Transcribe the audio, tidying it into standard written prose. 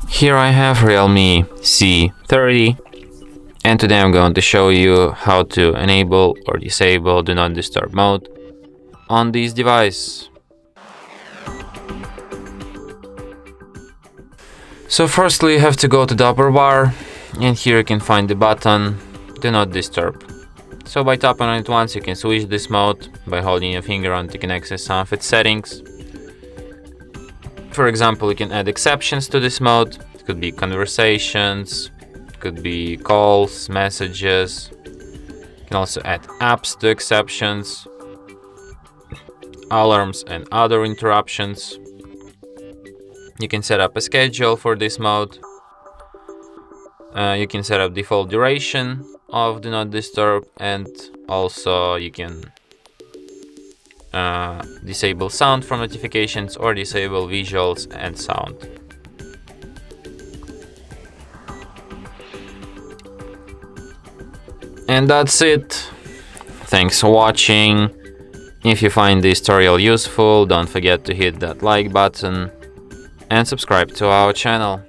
Here I have REALME C30, and today I'm going to show you how to enable or disable Do Not Disturb mode on this device. So firstly you have to go to the upper bar, and here you can find the button Do Not Disturb. So by tapping on it once you can switch this mode. By holding your finger on it you can access some of its settings. For example, you can add exceptions to this mode. It could be conversations, it could be calls, messages. You can also add apps to exceptions, alarms and other interruptions. You can set up a schedule for this mode. You can set up default duration of Do Not Disturb, and also you can disable sound from notifications or disable visuals and sound. And that's it. Thanks for watching. If you find this tutorial useful, don't forget to hit that like button and subscribe to our channel.